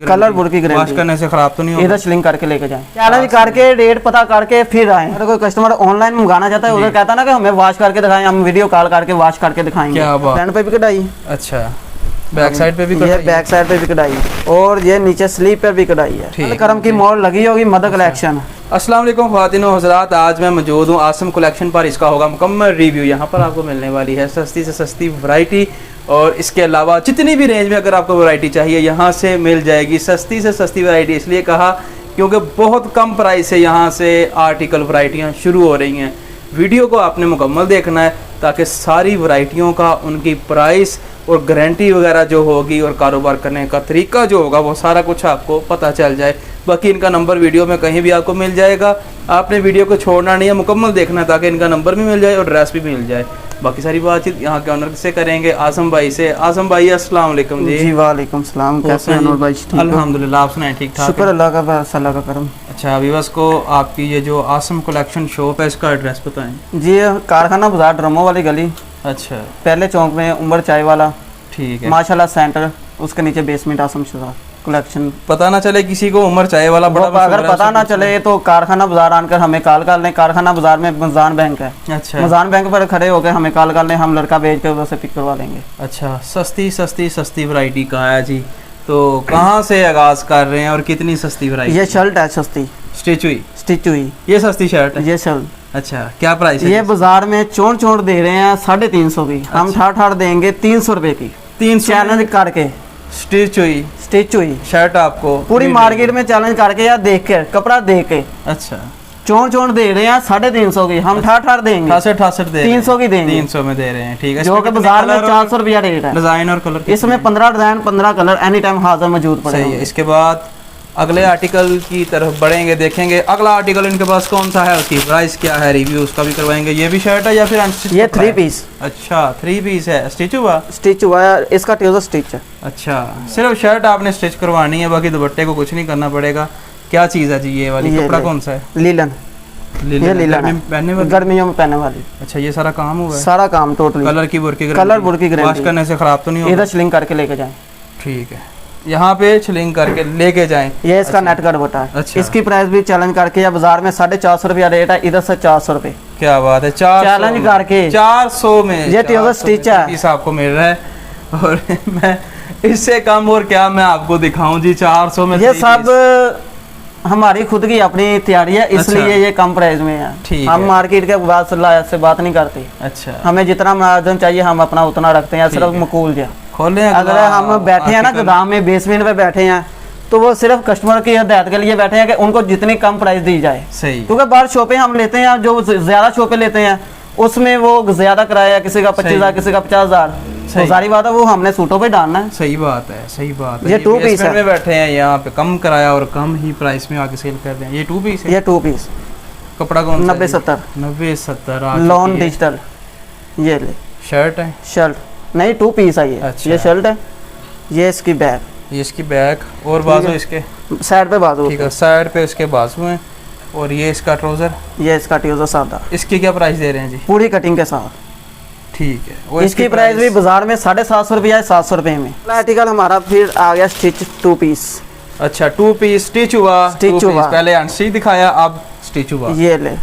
Colour बुर की guarantee, wash करने से खराब तो नहीं होगा? इधर स्लिंग करके लेके जाएं, चैलेंज करके रेट पता करके फिर आए। अगर कोई कस्टमर ऑनलाइन मंगाना चाहता है उधर कहता ना कि हमें वॉश करके दिखाएं, हम वीडियो कॉल करके वॉश करके दिखाएंगे। क्या बात। फ्रंट पे भी कढ़ाई, अच्छा बैक साइड पे भी ये कढ़ाई? बैक साइड पे भी कढ़ाई और ये नीचे स्लीव पे भी कढ़ाई है। ठीक। करम की मोड़ लगी होगी, मदर कलेक्शन। अस्सलाम वालेकुम ख्वातीन व हज़रात, आज मैं मौजूद हूँ आसम कलेक्शन पर। इसका होगा मुकम्मल रिव्यू। यहाँ पर आपको मिलने वाली है सस्ती से सस्ती वैरायटी, और इसके अलावा जितनी भी रेंज में अगर आपको वैरायटी चाहिए यहाँ से मिल जाएगी। सस्ती से सस्ती वैरायटी इसलिए कहा क्योंकि बहुत कम प्राइस से यहाँ से आर्टिकल वैरायटियाँ शुरू हो रही हैं। वीडियो को आपने मुकम्मल देखना है ताकि सारी वैरायटियों का, उनकी प्राइस और गारंटी वगैरह जो होगी और कारोबार करने का तरीका जो होगा वो सारा कुछ आपको पता चल जाए। बाकी इनका नंबर वीडियो में कहीं भी आपको मिल जाएगा, आपने वीडियो को छोड़ना नहीं है, मुकम्मल देखना है ताकि इनका नंबर भी मिल जाए और एड्रेस भी मिल जाए। बाकी सारी बातचीत यहाँ के ऑनर से करेंगे, आसम भाई से। आसम भाई अस्सलाम वालेकुम जी। जी वालेकुम सलाम, कैसे हैं अनवर भाई? अल्हम्दुलिल्लाह, आप सुनाएं? ठीक ठाक? शुक्र अल्लाह का, बस अल्लाह का करम। अच्छा, अभी बस को आपकी ये जो आसम कलेक्शन शॉप है इसका एड्रेस बताएं। जी कारखाना बाजार ड्रमो वाली गली, अच्छा पहले चौक में उमर चाय वाला, ठीक है। माशाल्लाह सेंटर, उसके नीचे बेसमेंट आसम शहर कलेक्शन। पता ना चले किसी को उमर चाय वाला बड़ा अगर मशहूर है, पता ना उससे चले तो कारखाना बाजार आकर हमें कॉल कर लें। कारखाना बाजार में मजान बैंक है, अच्छा मजान बैंक पर खड़े होकर हमें कॉल कर लें, हम लड़का भेज के उधर से पिक करवा लेंगे। अच्छा, सस्ती सस्ती सस्ती वैरायटी कहाँ है जी? तो कहाँ से आगाज कर रहे हैं और कितनी सस्ती वैरायटी? ये शर्ट है सस्ती, स्टिच हुई, स्टिच हुई, ये सस्ती शर्ट है? ये शर्ट। अच्छा, क्या प्राइस है? ये बाजार में चोट दे रहे हैं 350 की, हम ठाठ देंगे 300 रुपए की। 300 चैलेंज करके स्टिच हुई स्टिच हुई शर्ट आपको पूरी मार्केट में चैलेंज करके या देख के कपड़ा देख के अच्छा चोट दे रहे हैं 350 की, हम ठाठ देंगे 68 दे 300 की देंगे, 300 में दे रहे हैं। ठीक है, जो कि बाजार में 400 रुपया रेट है। डिजाइन और कलर इसमें 15 डिजाइन 15 कलर एनी टाइम हाजिर मौजूद पड़े। सही है। इसके बाद अगले आर्टिकल की तरफ बढ़ेंगे, देखेंगे अगला आर्टिकल इनके पास कौन सा है, उसकी प्राइस क्या है, रिव्यू उसका भी करवाएंगे। ये भी शर्ट है या फिर अनस्टिच? ये 3 पीस। अच्छा 3 पीस है, स्टिच हुआ? स्टिच हुआ है, इसका ट्राउजर स्टिच है। अच्छा, सिर्फ शर्ट आपने स्टिच करवानी है, बाकी दुपट्टे को कुछ नहीं करना पड़ेगा। क्या चीज़ है जी ये वाली? कपड़ा कौन सा है? लीलन। ये लीलन है, पहनने वाली, गर्मियों में पहनने वाली। अच्छा, ये सारा काम हुआ है? सारा काम टोटली। कलर की बुर की कलर बुर की गारंटी, वॉश करने से खराब तो नहीं होगा? इधर स्लिंग करके लेके जाएं। ठीक है, यहाँ पे छलिंग करके लेके जाएं। ये इसका नेट का दुपट्टा है। अच्छा। इसकी प्राइस भी चैलेंज करके या बाजार में 450 रुपया रेट है, इधर से 400 रुपए। क्या बात है, 400 चैलेंज करके 400 में ये ट्राउजर स्टिच है। पीस आपको मिल रहा है, और मैं इससे कम और क्या मैं आपको दिखाऊं जी? 400 में ये सब हमारी खुद की अपनी तैयारी है, इसलिए अच्छा। ये कम प्राइस में है। ठीक हम है। मार्केट के बाद से बात नहीं करते। अच्छा, हमें जितना मार्जिन चाहिए हम अपना उतना रखते हैं, सिर्फ मकूल जा। खोले अगर हम बैठे हैं ना गोदाम में बेसमेंट पे बैठे हैं तो वो सिर्फ कस्टमर की हिदायत के लिए बैठे हैं कि उनको जितनी कम प्राइस दी जाए। सही। क्योंकि बाहर शॉपें हम लेते हैं, जो ज्यादा शॉपें लेते हैं उसमें वो ज्यादा किराया, किसी का 25,000 किसी का 50,000। तो सारी बात है वो हमने सूटों पे डालना है। सही बात है, सही बात है। ये 2 पीस है। में बैठे हैं यहाँ पे, कम किराया और कम ही प्राइस में आके सेल कर रहे हैं। ये 2 पीस है? ये 2 पीस। कपड़ा कौन सा? 90-70 90-70 लॉन डिजिटल। ये ले शर्ट है? शर्ट नहीं, 2 पीस है ये। अच्छा। ये शर्ट है, ये इसकी बैग, ये इसकी बैक और बाजू इसके साइड पे बाजू। ठीक है, साइड पे इसके बाजू हैं, और ये इसका ट्राउजर। ये इसका ट्राउजर सादा, इसकी क्या प्राइस दे रहे हैं जी? पूरी कटिंग के साथ। ठीक है, वो इसकी प्राइस भी बाजार में 750 रुपया है, 700 रुपए में। आर्टिकल हमारा फिर आ गया स्टिच 2 पीस। अच्छा, 2 पीस स्टिच हुआ। स्टिच 2 हुआ। पीस पहले अनस्टिच दिखाया, अब स्टिच हुआ। ये ले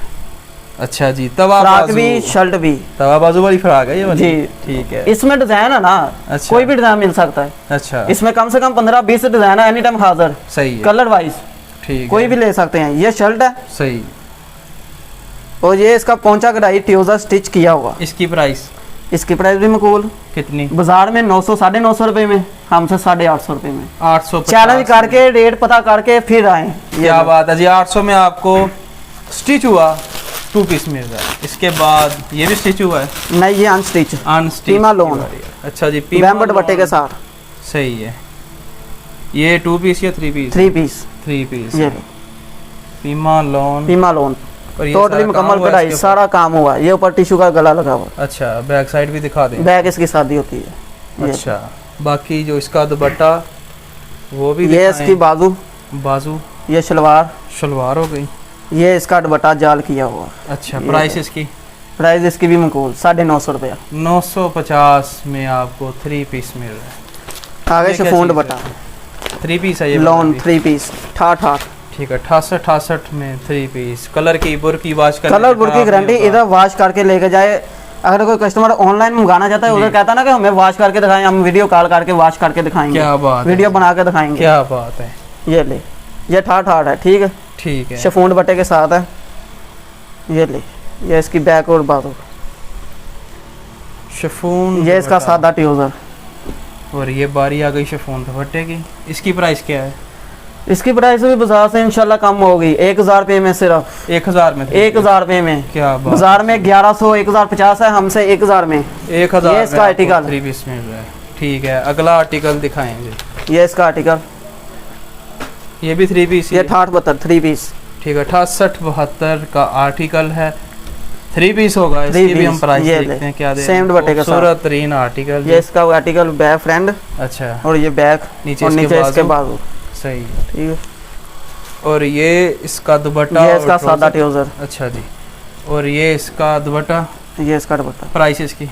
अच्छा जी, तवा फ्रॉक बाजू भी शर्ट भी। तवा बाजू वाली फ्रॉक है ये वाली? जी। ठीक है। इसमें डिजाइन है ना, अच्छा। कोई भी डिजाइन मिल सकता है। अच्छा, इसमें कम से कम 15-20 डिजाइन है, एनी टाइम हाजिर, सही है। कलर वाइज ठीक कोई है, भी ले सकते हैं। ये शर्ट है सही। और ये इसका पोंचा कढ़ाई ट्राउजर स्टिच किया हुआ। इसकी प्राइस इसकी प्राइस भी मकबूल, कितनी? बाजार में 900 950 रुपए में, हमसे 850 रुपए में। 850 चैलेंज करके रेट पता करके फिर आए। क्या बात है जी, 800 में आपको स्टिच हुआ 2 पीस मिल रहा है। इसके बाद ये भी स्टिच हुआ है? नहीं, ये अनस्टिच अनस्टिच पीमा लोन। अच्छा जी, पीमा बैम्बट बट्टे के साथ। सही है। ये 2 पीस या 3 पीस? 3 पीस। 3 पीस। ये पीमा लोन। पीमा लोन और ये टोटली सारा काम मुकम्मल हुआ कढ़ाई, इसके सारा काम हुआ। ये ऊपर टिश्यू का गला लगा हुआ। अच्छा, बैक साइड भी दिखा दें। बैग इसकी शादी होती है। अच्छा, बाकी जो इसका दुपट्टा वो भी ये दिखाएं। इसकी बाजू, बाजू, ये शलवार, शलवार हो गई। ये इसका दुपट्टा जाल किया हुआ। अच्छा, प्राइस इसकी? प्राइस इसकी भी मकबूल 950 रुपया। 950 में आपको 3 पीस मिल रहा है। आगे ये क्या शिफॉन चीज़ दुपट्टा, 3 पीस है ये लॉन वाला 3 पीस ठाठ ठाठ। भी? ठीक है 68 में 3 पीस। कलर की बुरकी वाश कलर बुर की गारंटी, इधर वॉश करके लेके जाए। अगर कोई कस्टमर ऑनलाइन मंगाना चाहता है, उधर कहता है ना कि हमें वॉश करके दिखाएं, हम वीडियो कॉल करके वॉश करके दिखाएंगे। क्या बात है, वीडियो बना के दिखाएंगे। क्या बात है। ये ले, ये ठाठ ठाठ है, ठीक है, ठीक है शिफॉन दुपट्टे के साथ है। ये ले, ये इसकी बैक और बाजू, शिफॉन ये इसका दुपट्टा। सादा ट्राउजर। और ये बारी आ गई शिफॉन दुपट्टे की। इसकी प्राइस क्या है? इसकी प्राइस भी बाजार से इंशाल्लाह कम होगी, 1000 रुपये में, सिर्फ 1000 में 1000 रुपये में। क्या बात। बाजार में 1100 1050 है, हमसे 1000 में। 1000 ये इसका आर्टिकल 3 पीस मिल रहा है। ठीक है अगला आर्टिकल दिखाएंगे। ये इसका आर्टिकल, ये भी 3 पीस ये 68-72 3 पीस। ठीक है 68-72 का आर्टिकल है, 3 पीस होगा। 3 इसकी भी हम पीस, प्राइस ये देखते हैं क्या दे सेम दुपट्टे के साथ। खूबसूरत तरीन आर्टिकल। ये इसका आर्टिकल बैक फ्रंट, अच्छा और ये बैक, नीचे और नीचे इसके बाजू। बाजू, सही है। ठीक है। और ये इसका दुपट्टा, ये और इसका सादा ट्राउजर। ट्राउजर, अच्छा जी। और ये इसका दुपट्टा, ये इसका दुपट्टा। प्राइस इसकी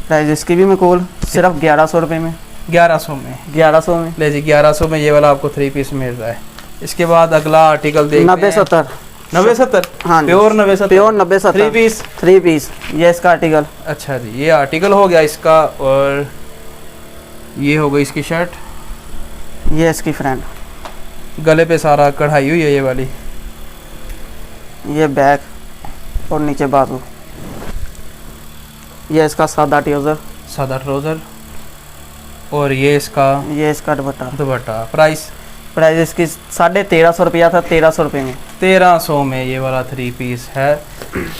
प्राइस इसकी भी मकूल, सिर्फ 1100 रुपये में। 1100 में। 1100 में, ले जी 1100 में ये वाला आपको 3 पीस मिल रहा है। इसके बाद अगला आर्टिकल देखते हैं। 90-70। 90-70 हाँ जी, प्योर 90-70 प्योर 90-70 3 पीस। 3 पीस। ये इसका आर्टिकल, अच्छा जी ये आर्टिकल हो गया इसका। और ये हो गई इसकी शर्ट, ये इसकी फ्रंट, गले पे सारा कढ़ाई हुई है ये वाली। ये बैक और नीचे बाजू। ये इसका सादा ट्राउजर, सादा ट्राउजर। और ये इसका ये इसका दुपट्टा। दुपट्टा। प्राइस प्राइस इसकी 1350 रुपया था, 1300 रुपये में। 1300 में ये वाला 3 पीस है।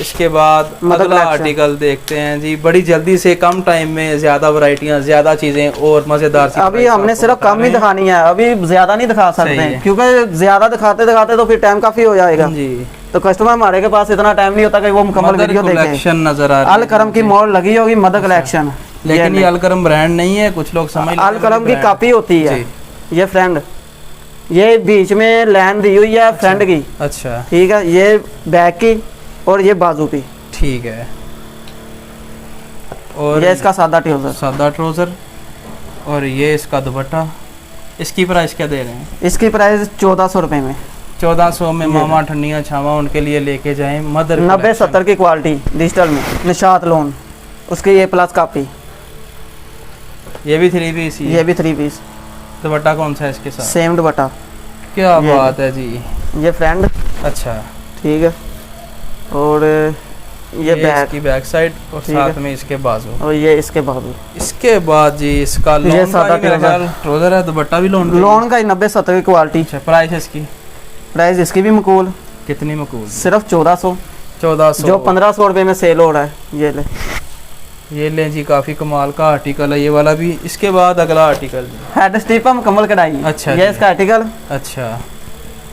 इसके बाद मदर अगला कलेक्शन। आर्टिकल देखते हैं जी। बड़ी जल्दी से कम टाइम में ज़्यादा वैरायटियाँ, ज़्यादा चीज़ें और मज़ेदार सी अभी प्राइस हमने आपको सिर्फ बता कम ही रहे हैं। दिखानी है, अभी ज्यादा नहीं दिखा सकते सही है। हैं, क्योंकि ज्यादा दिखाते दिखाते तो फिर टाइम काफी हो जाएगा। जी तो कस्टमर हमारे के पास इतना टाइम नहीं होता कि वो मुकम्मल मदर वीडियो देखे। कलेक्शन नजर आ रही है। अल करम की मॉल लगी होगी, मदर कलेक्शन। लेकिन ये अलकरम ब्रांड नहीं है, कुछ लोग समझ अल करम की कॉपी होती है। जी। ये फ्रेंड, ये बीच में लाइन दी हुई है फ्रंट की, अच्छा ठीक है, ये बैक की, और ये बाजू की। ठीक है। और ये इसका सादा ट्राउजर, सादा ट्राउजर। और ये इसका दुपट्टा। इसकी प्राइस क्या दे रहे हैं? इसकी प्राइस 1400 रुपये में। 1400 में मामा ठंडियाँ छावा उनके लिए लेके जाएं। मदर 90-70 की क्वालिटी डिजिटल में, निशात लोन, उसकी ये प्लस कॉपी। ये भी 3 पीस ही है। ये भी 3 पीस, दुपट्टा कौन सा है इसके साथ? सेम दुपट्टा। क्या ये बात है जी। ये फ्रंट, अच्छा ठीक है, और ये बैक, इसकी बैक साइड और ठीक है। साथ में इसके बाजू। और ये इसके बाजू। इसके बाद जी इसका ये लोन सादा का ही मेरा ट्राउजर। ख्याल ट्राउजर है, दुपट्टा भी लोन का ही। लोन का ही 90-70 की क्वालिटी। अच्छा प्राइस है इसकी प्राइस इसकी भी मकूल, कितनी मकबूल? सिर्फ 1400, 1400। जो 1500 रुपये में सेल हो रहा है। ये ले, ये लें जी काफ़ी कमाल का आर्टिकल है ये वाला भी। इसके बाद अगला आर्टिकल। हेड स्टीप मुकम्मल कढ़ाई। अच्छा ये जी। इसका आर्टिकल, अच्छा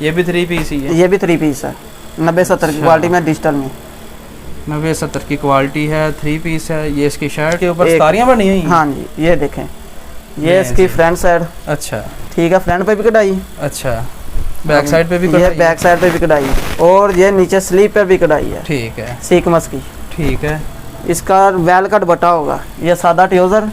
ये भी 3 पीस ही है। ये भी 3 पीस है, 90-70 की अच्छा। क्वालिटी में डिजिटल में। 90-70 की क्वालिटी है, 3 पीस है। ये इसकी शर्ट के ऊपर एक- सितारियाँ बनी हुई हैं। हाँ जी, ये देखें, ये ये इसकी ऐसे। फ्रंट साइड, अच्छा ठीक है, फ्रंट पे भी कढ़ाई, अच्छा। बैक साइड पे भी ये कढ़ाई है। बैक साइड पे भी कढ़ाई, और ये नीचे स्लीव पे भी कढ़ाई है ठीक है सीक्वेंस की। ठीक है। इसका वेल कट बटा होगा, ये सादा ट्राउजर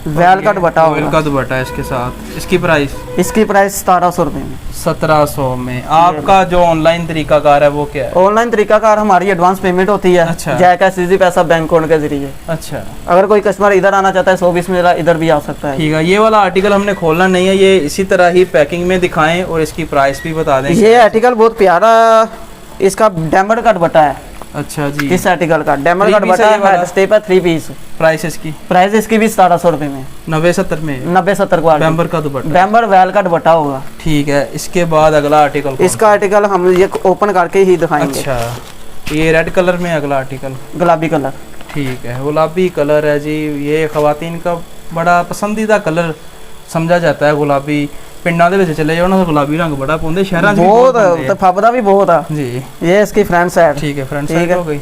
वेल कट बटा ऑयल होगा। का दुपट्टा है इसके साथ। इसकी प्राइस इसकी प्राइस 1700 रुपये में। 1700 में। आपका जो ऑनलाइन तरीकाकार है वो क्या है? ऑनलाइन तरीकाकार हमारी एडवांस पेमेंट होती है। अच्छा। जैका सीधी पैसा बैंक अकाउंट के जरिए। अच्छा अगर कोई कस्टमर इधर आना चाहता है 120 में इधर भी आ सकता है। ठीक है। ये वाला आर्टिकल हमने खोलना नहीं है, ये इसी तरह ही पैकिंग में दिखाएं और इसकी प्राइस भी बता दें। ये आर्टिकल बहुत प्यारा, इसका डायमंड कट बटा है। अच्छा जी। इस आर्टिकल का डायमंड 3 कट पीस बटा है ये है, वाला? हेड स्टेप है 3 पीस। प्राइस इसकी प्राइस इसकी भी 1700 रुपये में, 90-70 में। 90-70 क्वालिटी। बैम्बर का दुपट्टा। बैम्बर वेल कट बटा होगा। ठीक है। इसके बाद अगला आर्टिकल कौन इसका आर्टिकल हम ये ओपन करके ही दिखाएंगे। अच्छा ये रेड कलर में अगला आर्टिकल। गुलाबी कलर, ठीक है। गुलाबी कलर है जी। ये खवातीन का बड़ा पसंदीदा कलर समझा जाता है गुलाबी। पिंडा दे विच चले जाओ ना तो गुलाबी रंग बड़ा पाਉਂਦੇ शहरां 'ਚ भी बहुत पाਉਂਦੇ तो आ। फबदा भी बहुत है। जी ये इसकी फ्रंट साइड, ठीक है। फ्रंट ठीक साइड है। हो गई,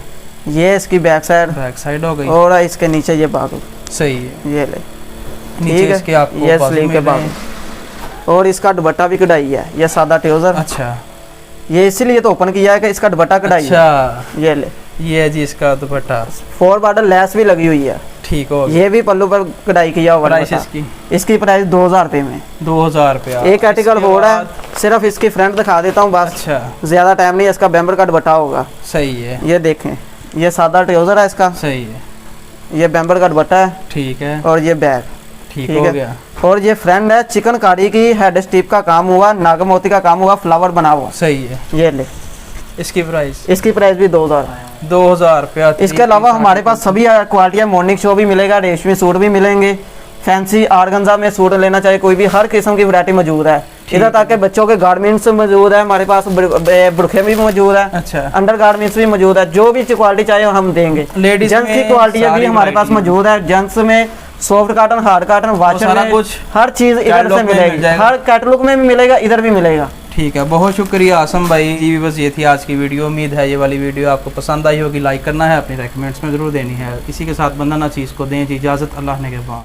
ये इसकी बैक साइड, बैक साइड हो गई। और इसके नीचे ये बाजू। सही है। ये ले, नीचे ठीक है। इसके आपको ये बाजू स्लीव के मिल रहे हैं। बाजू, और इसका दुपट्टा भी कढ़ाई है। ये सादा ट्राउजर, अच्छा ये इसीलिए तो ओपन किया है कि इसका दुपट्टा कढ़ाई है। अच्छा ये ले, ये है जी इसका दुपट्टा। 4 बॉर्डर लेस भी लगी हुई है। ठीक हो गया। ये भी पल्लू पर कढ़ाई किया हुआ प्राइस दुपट्टा। इसकी इसकी प्राइस 2000 रुपये में। 2000 रुपया। एक आर्टिकल इसके हो रहा बाद- है, सिर्फ इसकी फ्रंट दिखा देता हूँ बस, अच्छा ज़्यादा टाइम नहीं है। इसका बैम्बर का दुपट्टा होगा, सही है, ये देखें, ये सादा ट्राउज़र है इसका, सही है, ये बैम्बर का दुपट्टा है ठीक है, और ये बैग। ठीक ठीक हो है। गया, और ये फ्रंट है चिकनकारी की, हेड स्टिप का काम हुआ, नागा मोती का काम हुआ, फ्लावर बना हुआ। सही है। ये ले, इसकी प्राइस इसकी प्राइस भी 2000। 2000 रुपया। इसके अलावा हमारे पास सभी क्वालिटियाँ, मॉर्निंग शो भी मिलेगा, रेशमी सूट भी मिलेंगे, फैंसी आर्गेन्जा में सूट लेना चाहे कोई भी, हर किस्म की वैरायटी मौजूद है इधर तक के बच्चों के गारमेंट्स मौजूद है हमारे पास, बुरखे भी मौजूद है, अच्छा, अंडर गारमेंट्स भी मौजूद है, जो भी क्वालिटी चाहिए हम देंगे। लेडीज जेंट्स की में क्वालिटियाँ भी सारी हमारे पास variety मौजूद है, जेंट्स में soft cotton, hard cotton, washer सारा में कुछ हर चीज़ इधर कैटलॉग से में मिल मिलेगी, जाएगा। हर कैटलॉग में भी मिलेगा, इधर भी मिलेगा। ठीक है, बहुत शुक्रिया आसम भाई जी। बस ये थी आज की वीडियो। उम्मीद है ये वाली वीडियो आपको पसंद आई होगी। लाइक करना है, अपनी रेकमेंड्स में ज़रूर देनी है। इसी के साथ बंदा ना चीज़ को दें इजाज़त, अल्लाह ने के बाद।